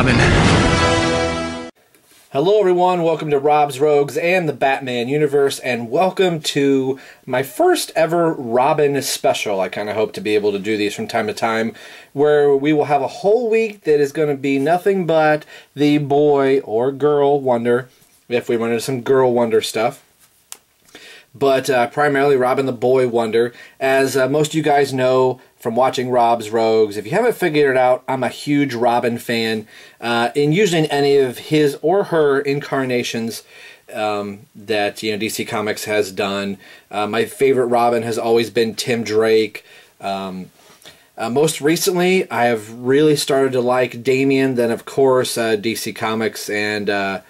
Robin. Hello everyone, welcome to Rob's Rogues and the Batman universe, and welcome to my first ever Robin special. I kind of hope to be able to do these from time to time, where we will have a whole week that is going to be nothing but the boy or girl wonder, if we run into some girl wonder stuff. But primarily Robin the Boy Wonder. As most of you guys know from watching Rob's Rogues, if you haven't figured it out, I'm a huge Robin fan. In using any of his or her incarnations that DC Comics has done, my favorite Robin has always been Tim Drake. Most recently, I have really started to like Damian. Then, of course, DC Comics and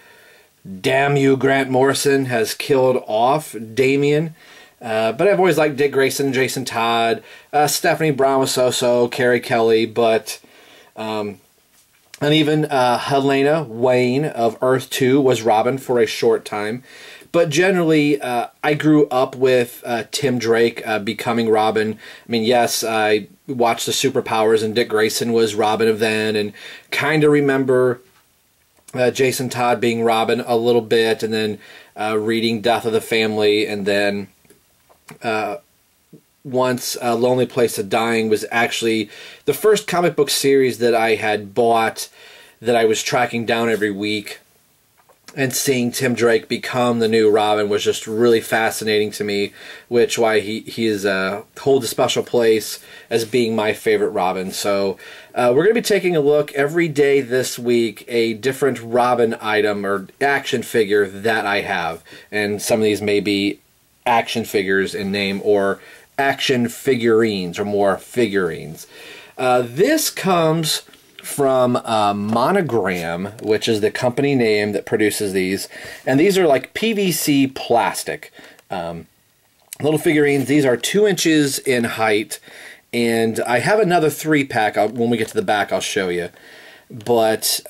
damn you, Grant Morrison has killed off Damian. But I've always liked Dick Grayson, Jason Todd, Stephanie Brown was so-so, Carrie Kelly, but and even Helena Wayne of Earth 2 was Robin for a short time. But generally, I grew up with Tim Drake becoming Robin. I mean, yes, I watched the Superpowers and Dick Grayson was Robin of then, and kind of remember Jason Todd being Robin a little bit, and then reading Death of the Family, and then once Lonely Place of Dying was actually the first comic book series that I had bought that I was tracking down every week, and seeing Tim Drake become the new Robin was just really fascinating to me, which why he is holds a special place as being my favorite Robin. So we're going to be taking a look every day this week, a different Robin item or action figure that I have. And some of these may be action figures in name, or action figurines, or more figurines. This comes from Monogram, which is the company name that produces these. And these are like PVC plastic. Little figurines. These are 2 inches in height. And I have another 3-pack. When we get to the back, I'll show you. But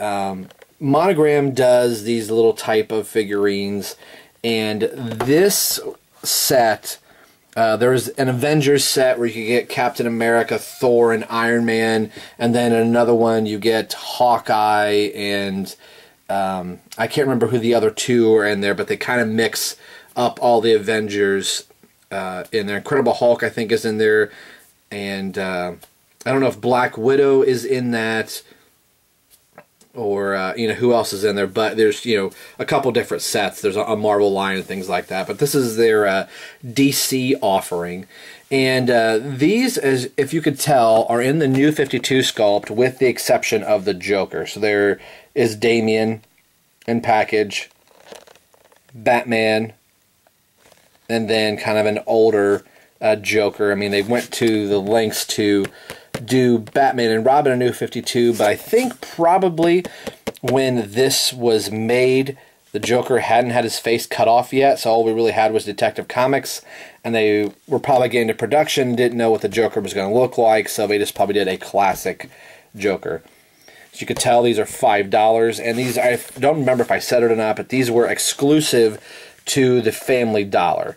Monogram does these little type of figurines. And this set, there's an Avengers set where you can get Captain America, Thor, and Iron Man, and then another one you get Hawkeye, and I can't remember who the other 2 are in there, but they kind of mix up all the Avengers in there. Incredible Hulk, I think, is in there, and I don't know if Black Widow is in that, or who else is in there, but there's a couple different sets. There's a Marvel line and things like that, but this is their DC offering. And these, as if you could tell, are in the new 52 sculpt, with the exception of the Joker. So there is Damian in package, Batman, and then kind of an older Joker. I mean, they went to the lengths to do Batman and Robin in New 52, but I think probably when this was made, the Joker hadn't had his face cut off yet, so all we really had was Detective Comics, and they were probably getting into production, didn't know what the Joker was going to look like, so they just probably did a classic Joker. As you can tell, these are $5, and these, I don't remember if I said it or not, but these were exclusive to the Family Dollar.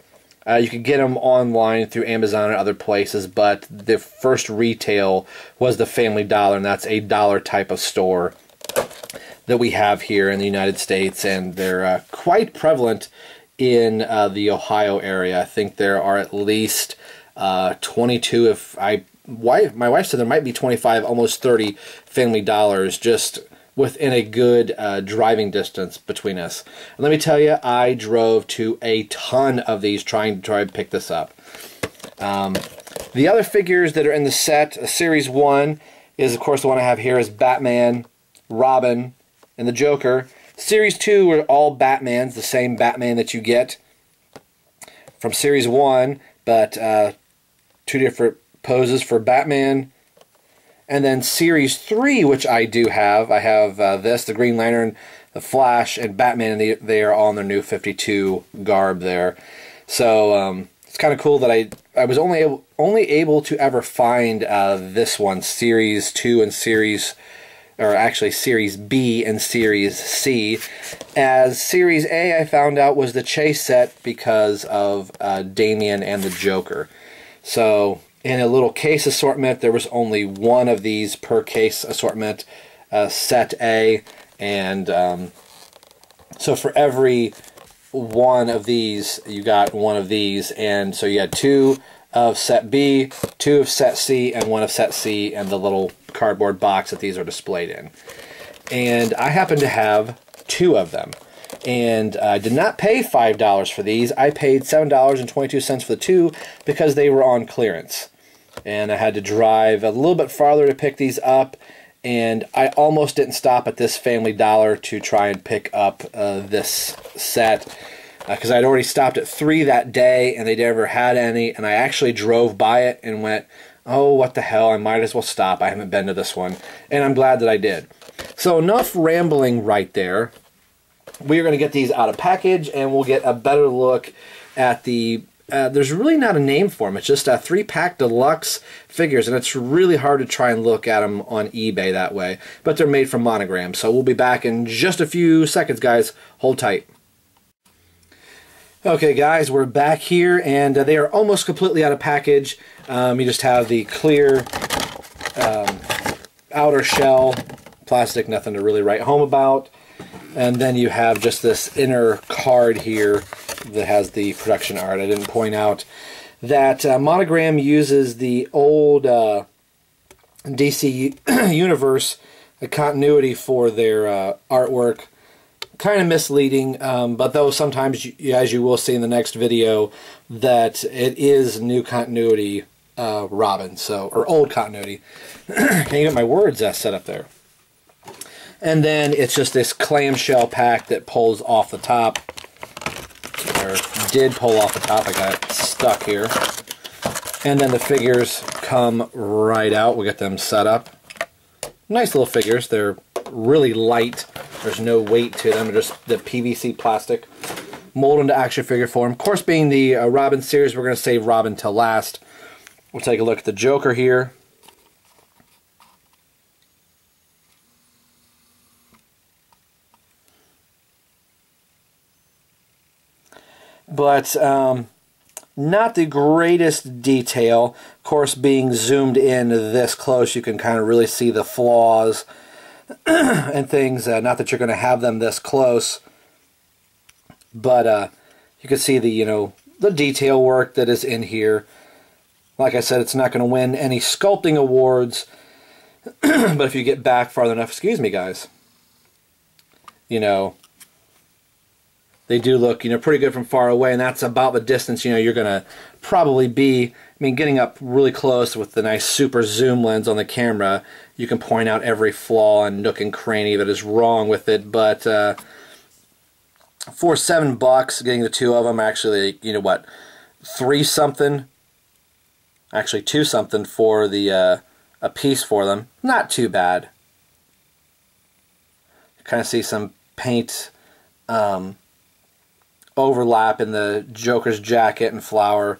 You could get them online through Amazon and other places, but the first retail was the Family Dollar, and that's a dollar type of store that we have here in the United States, and they're quite prevalent in the Ohio area. I think there are at least 22, my wife said there might be 25, almost 30 Family Dollars just within a good driving distance between us. And let me tell you, I drove to a ton of these trying to pick this up. The other figures that are in the set, Series 1 is, of course, the one I have here is Batman, Robin, and the Joker. Series 2 are all Batmans, the same Batman that you get from Series 1, but 2 different poses for Batman. And then Series 3, which I do have, I have this, the Green Lantern, the Flash, and Batman, and they are all in their new 52 garb there. So it's kind of cool that I was only able to ever find this one, Series 2 and Series, or actually Series B and Series C. As Series A, I found out, was the Chase set because of Damian and the Joker. So in a little case assortment, there was only one of these per case assortment. set A, and so for every one of these, you got one of these, and so you had 2 of set B, 2 of set C, and 1 of set C, and the little cardboard box that these are displayed in. And I happen to have 2 of them. And I did not pay $5 for these. I paid $7.22 for the 2 because they were on clearance. And I had to drive a little bit farther to pick these up, and I almost didn't stop at this Family Dollar to try and pick up this set, because I'd already stopped at 3 that day and they never had any, and I actually drove by it and went, oh, what the hell, I might as well stop. I haven't been to this one, and I'm glad that I did. So enough rambling right there. We are going to get these out of package, and we'll get a better look at the there's really not a name for them. It's just a 3-pack deluxe figures, and it's really hard to try and look at them on eBay that way. But they're made from Monogram. So we'll be back in just a few seconds, guys. Hold tight. Okay, guys, we're back here, and they are almost completely out of package. You just have the clear outer shell, plastic, nothing to really write home about. And then you have just this inner card here that has the production art. I didn't point out that Monogram uses the old DC Universe continuity for their artwork. Kind of misleading, but though sometimes, as you will see in the next video, that it is new continuity Robin, so, or old continuity. Can't even get my words set up there. And then it's just this clamshell pack that pulls off the top, or did pull off the top. I got it stuck here. And then the figures come right out. We'll get them set up. Nice little figures. They're really light. There's no weight to them. They're just the PVC plastic molded into action figure form. Of course, being the Robin series, we're going to save Robin till last. We'll take a look at the Joker here. But not the greatest detail. Of course, being zoomed in this close, you can kind of really see the flaws and things. Not that you're going to have them this close, but you can see the the detail work that is in here. Like I said, it's not going to win any sculpting awards, but if you get back farther enough, excuse me, guys, they do look, pretty good from far away, and that's about the distance, you're going to probably be. I mean, getting up really close with the nice super zoom lens on the camera, you can point out every flaw and nook and cranny that is wrong with it, but for $7, getting the 2 of them, actually, what, 3 something, actually 2 something for the a piece for them, not too bad. You kind of see some paint overlap in the Joker's jacket and flower.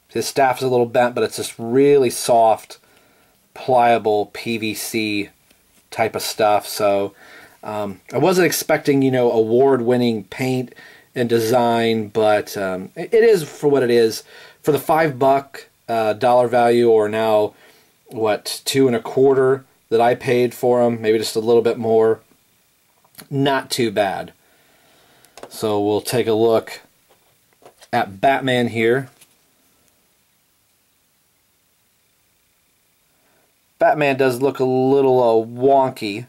His staff is a little bent, but it's just really soft, pliable PVC type of stuff. So I wasn't expecting, award-winning paint and design, but it is for what it is. For the $5 dollar value, or now what, $2.25 that I paid for them, maybe just a little bit more, not too bad. So we'll take a look at Batman here. Batman does look a little wonky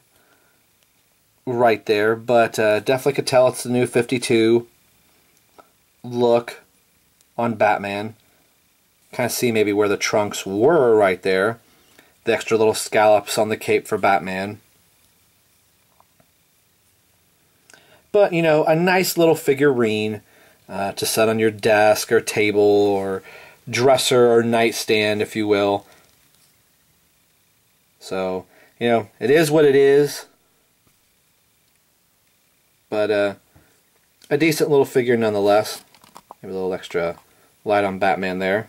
right there, but definitely could tell it's the new 52 look on Batman. Kind of see maybe where the trunks were right there. The extra little scallops on the cape for Batman. But, a nice little figurine to set on your desk or table or dresser or nightstand, if you will. So, it is what it is. But a decent little figure nonetheless. Maybe a little extra light on Batman there.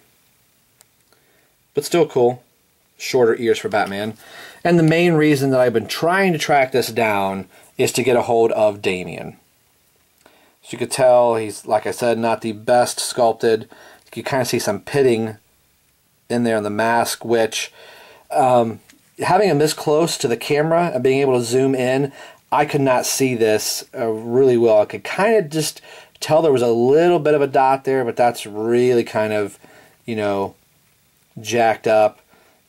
But still cool. Shorter ears for Batman. And the main reason that I've been trying to track this down is to get a hold of Damian. As you could tell, he's, like I said, not the best sculpted. You can kind of see some pitting in there on the mask, which, having him this close to the camera and being able to zoom in, I could not see this really well. I could kind of just tell there was a little bit of a dot there, but that's really kind of, you know, jacked up.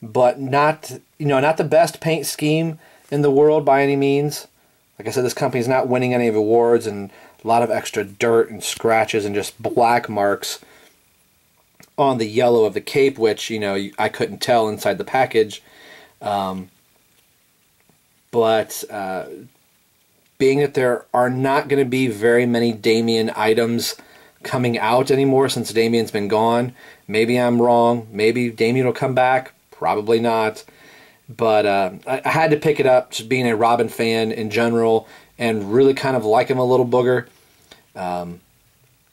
But not, you know, not the best paint scheme in the world by any means. Like I said, this company's not winning any awards, and a lot of extra dirt and scratches and just black marks on the yellow of the cape, which, you know, I couldn't tell inside the package. But being that there are not going to be very many Damian items coming out anymore since Damian's been gone, maybe I'm wrong. Maybe Damian will come back. Probably not. But I had to pick it up, just being a Robin fan in general, and really kind of like him a little booger.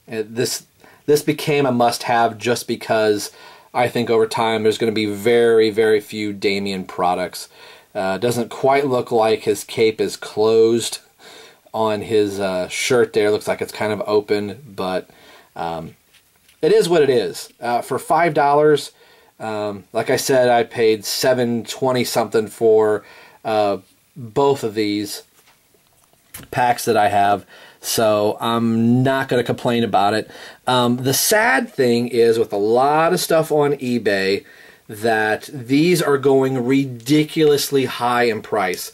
This became a must-have just because I think over time there's going to be very, very few Damian products. Doesn't quite look like his cape is closed on his shirt there. Looks like it's kind of open, but it is what it is. For $5, like I said, I paid $7.20 something for both of these packs that I have, so I'm not going to complain about it. The sad thing is, with a lot of stuff on eBay, that these are going ridiculously high in price.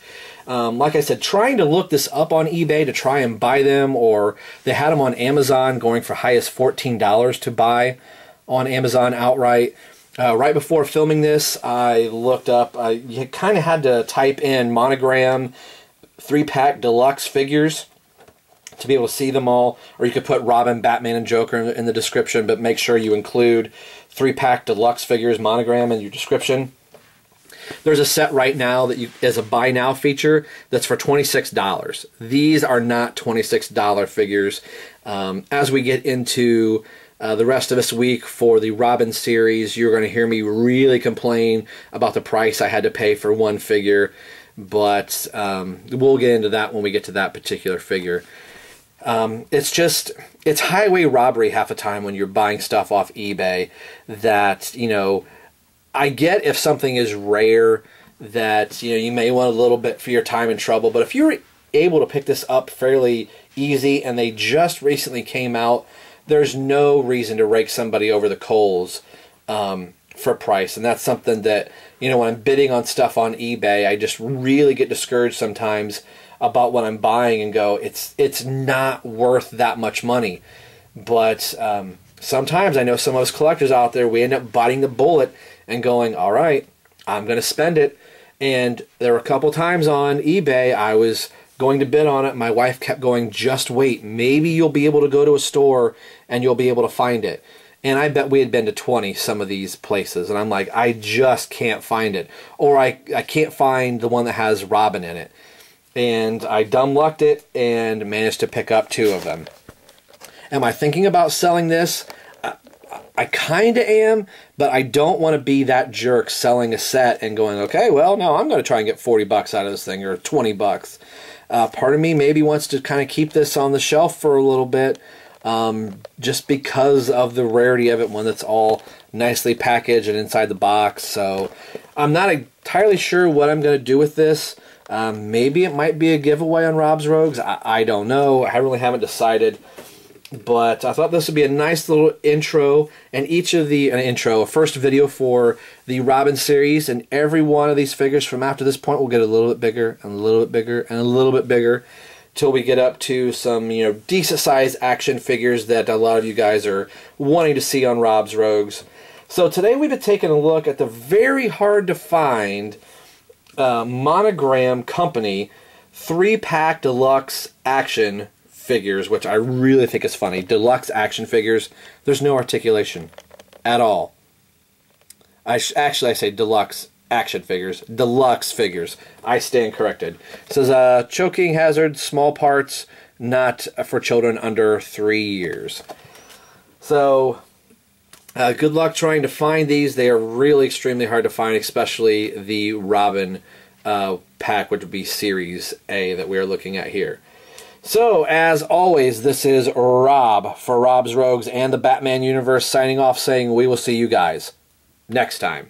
Like I said, trying to look this up on eBay to try and buy them, or they had them on Amazon going for high as $14 to buy on Amazon outright. Right before filming this, I looked up, you kind of had to type in Monogram 3-pack deluxe figures to be able to see them all, or you could put Robin, Batman, and Joker in the description, but make sure you include 3-pack deluxe figures Monogram in your description. There's a set right now that is a buy now feature that's for $26. These are not $26 figures. As we get into the rest of this week for the Robin series, you're going to hear me really complain about the price I had to pay for one figure, but we'll get into that when we get to that particular figure. It's highway robbery half the time when you're buying stuff off eBay. That, you know, I get if something is rare that, you know, you may want a little bit for your time and trouble, but if you're able to pick this up fairly easy and they just recently came out, there's no reason to rake somebody over the coals for price. And that's something that, you know, when I'm bidding on stuff on eBay, I just really get discouraged sometimes about what I'm buying and go, it's not worth that much money. But sometimes I know some of us collectors out there, we end up biting the bullet and going, all right, I'm going to spend it. And there were a couple times on eBay I was going to bid on it. My wife kept going, just wait. Maybe you'll be able to go to a store and you'll be able to find it. And I bet we had been to 20 some of these places. And I'm like, I just can't find it. Or I can't find the one that has Robin in it. And I dumb-lucked it and managed to pick up 2 of them. Am I thinking about selling this? I kind of am, but I don't want to be that jerk selling a set and going, okay, well, now I'm going to try and get 40 bucks out of this thing, or 20 bucks. Part of me maybe wants to kind of keep this on the shelf for a little bit, just because of the rarity of it when it's all nicely packaged and inside the box. So I'm not entirely sure what I'm going to do with this. Maybe it might be a giveaway on Rob's Rogues. I don't know. I really haven't decided. But I thought this would be a nice little intro, and a first video for the Robin series, and every one of these figures from after this point will get a little bit bigger, and a little bit bigger, and a little bit bigger, till we get up to some, you know, decent sized action figures that a lot of you guys are wanting to see on Rob's Rogues. So today we've been taking a look at the very hard to find Monogram Company 3-pack deluxe action figures, which I really think is funny. Deluxe action figures. There's no articulation at all. I say deluxe action figures. Deluxe figures. I stand corrected. It says choking hazard, small parts, not for children under 3 years. So good luck trying to find these. They are really extremely hard to find, especially the Robin pack, which would be Series A that we are looking at here. So, as always, this is Rob for Rob's Rogues and the Batman universe signing off, saying we will see you guys next time.